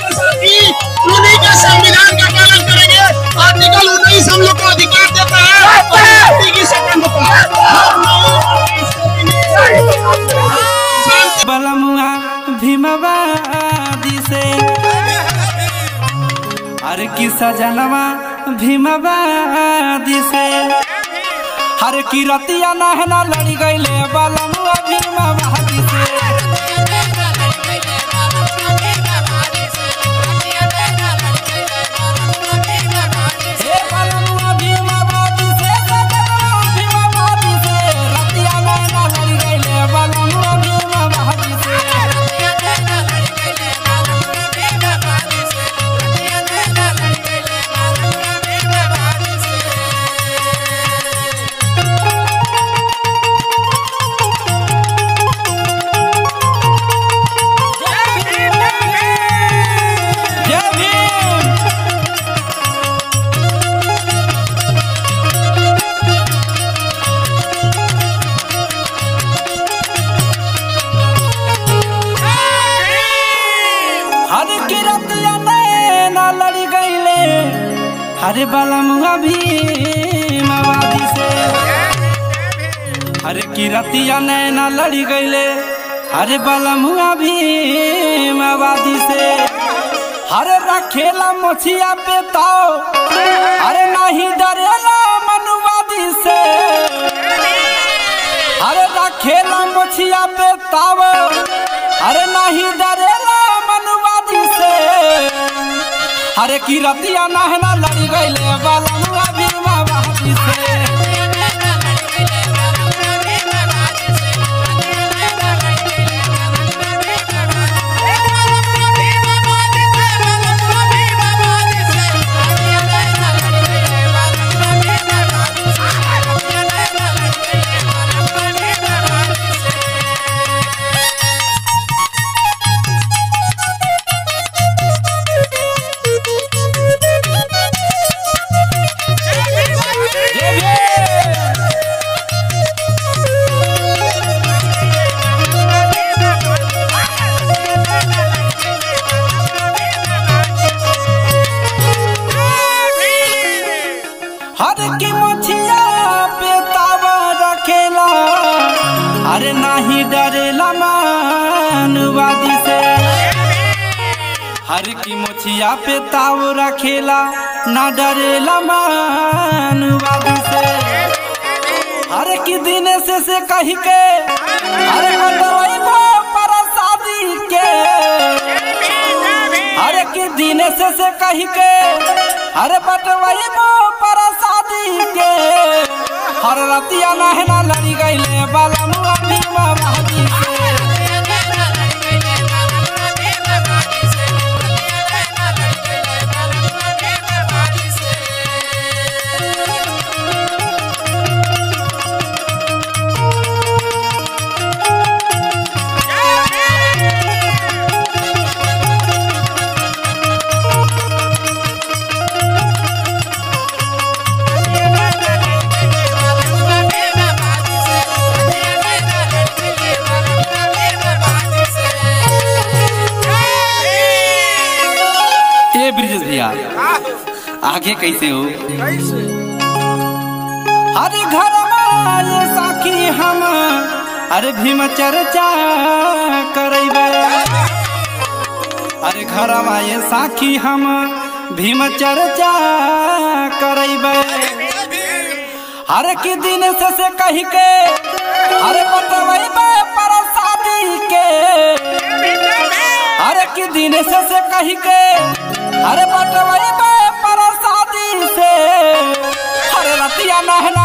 उन्हीं के संविधान का पालन करेंगे। आर्टिकल 19 हम लोग को अधिकार देता है की स्वतंत्रता। बलमुआ भीमवादी से हर की सजनवा भीमवादी से हर की रतिया नहना लड़ी गईले बलमुआ भीमवादी से। हरे बलमुआ भीमवादी से हरे की रतिया नैना लड़ी गईले हरे बलमुआ भीमवादी से हरे रखेला मोछिया पे ताओ हरे नहीं डरेला मनुवादी से हरे रखेला मोछिया पे ताओ हरे नहीं डरेला मनुवादी से हरे की रतिया नहना लड़ी गईले बलमुआ भीमवादी से। अरे नहीं डरेला मानवादी से हर की मोछिया पे ताव रखेला ना डरेला मानवादी से हर की दिन से कही के अरे बतवाई वो परसादी के हर की दिन से कही के अरे बतवाई वो परसादी के हर रतिया नहना लड़ी गईले बलमुआ भीमवादी से। आगे कैसे हो अरे घर ये साखी हम अरे भीम चर्चा करेबे अरे घर ये साखी हम भीम चर्चा करेबे हर की दिन से कही के अरे बतवेबे परसादी के हर की दिन से कही के अरे बतवेबे परसादी से हरे रतिया नहना